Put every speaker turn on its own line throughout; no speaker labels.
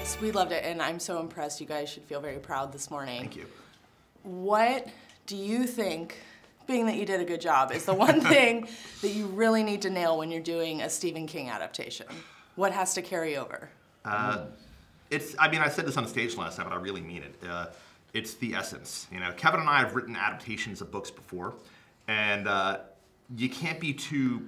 Yes, we loved it, and I'm so impressed. You guys should feel very proud this morning.
Thank you.
What do you think, being that you did a good job, is the one thing that you really need to nail when you're doing a Stephen King adaptation? What has to carry over?
I mean, I said this on stage last time, but I really mean it. It's the essence. You know, Kevin and I have written adaptations of books before, and you can't be too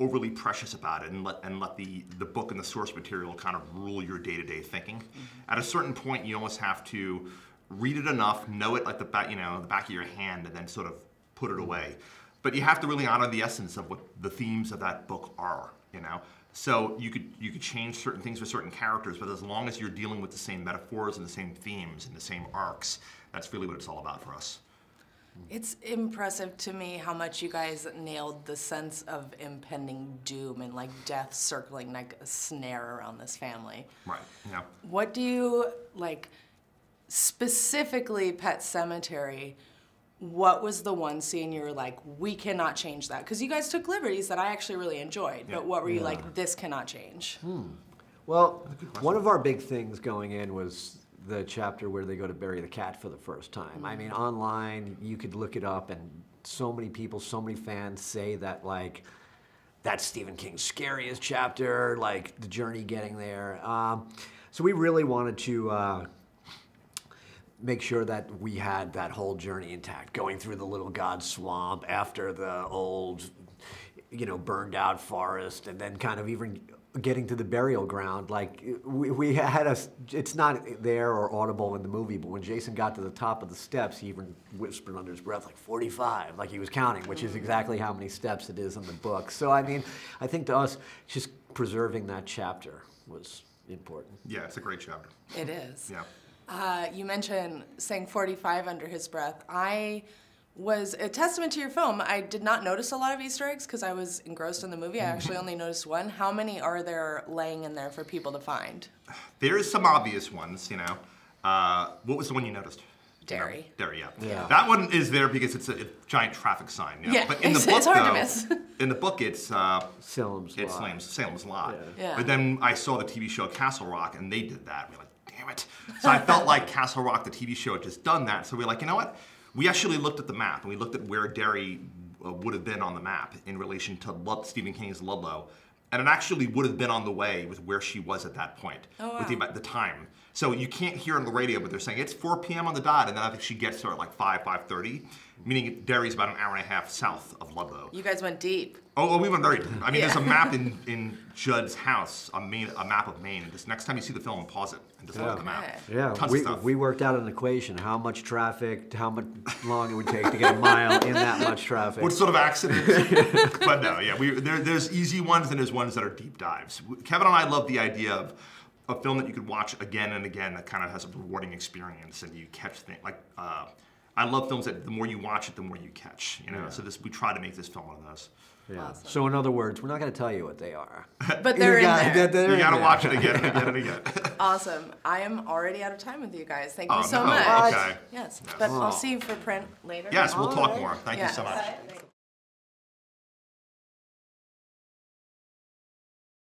overly precious about it and let the book and the source material kind of rule your day-to-day thinking. At a certain point, you almost have to read it enough, know it like the back, the back of your hand, and then sort of put it away. But you have to really honor the essence of what the themes of that book are. So you could change certain things with certain characters, but as long as you're dealing with the same metaphors and the same themes and the same arcs, that's really what it's all about for us.
It's impressive to me how much you guys nailed the sense of impending doom and like death circling like a snare around this family.
Right, yeah.
What do you, like, specifically Pet Sematary, what was the one scene you were like, we cannot change that? Because you guys took liberties that I actually really enjoyed, but what were you like, this cannot change?
Well, one of our big things going in was the chapter where they go to bury the cat for the first time. I mean, online, you could look it up, and so many people, so many fans say that, like, that's Stephen King's scariest chapter, like, the journey getting there. So we really wanted to make sure that we had that whole journey intact, going through the Little God swamp after the old, burned out forest, and then kind of even getting to the burial ground. Like, we had it's not there or audible in the movie, but when Jason got to the top of the steps, he even whispered under his breath, like 45, like he was counting, which is exactly how many steps it is in the book. So, I mean, I think to us, just preserving that chapter was important.
Yeah, it's a great chapter.
It is.
Yeah.
You mentioned saying 45 under his breath. I was a testament to your film. I did not notice a lot of Easter eggs because I was engrossed in the movie. I actually only noticed one. How many are there laying in there for people to find?
There's some obvious ones, What was the one you noticed?
Dairy.
Dairy, yeah. That one is there because it's a giant traffic sign.
Yeah,
But in the book,
it's hard to miss.
In the book, it's
Salem's Lot.
Yeah.
But then I saw the TV show Castle Rock, and they did that. We're like, damn it. So I felt like Castle Rock, the TV show, had just done that. So we're like, you know what? We actually looked at the map, and we looked at where Derry would have been on the map in relation to Stephen King's Ludlow, and it actually would have been on the way with where she was at that point, with the time. So you can't hear on the radio, but they're saying it's 4 p.m. on the dot, and then I think she gets there at like 5:30, meaning Derry's about an hour and a half south of Ludlow.
You guys went deep.
Oh, we went very deep. I mean, there's a map in Judd's house, a map of Maine. And just next time you see the film, pause it and just look at the map.
Yeah,
Tons of stuff.
We worked out an equation, how much traffic, how much long it would take to get a mile in that much traffic.
What sort of accidents? But no, yeah, there's easy ones and there's ones that are deep dives. Kevin and I love the idea of a film that you could watch again and again that kind of has a rewarding experience and you catch things. Like, I love films that the more you watch it, the more you catch. So we try to make this film one of those.
Yeah.
Awesome.
So in other words, we're not going to tell you what they are.
But they're in there.
You got to watch it again and again and again.
Awesome. I am already out of time with you guys. Thank you so
no.
much.
Okay.
Yes, but I'll see you for print later.
Yes, we'll talk more. Thank you so much.
Yes.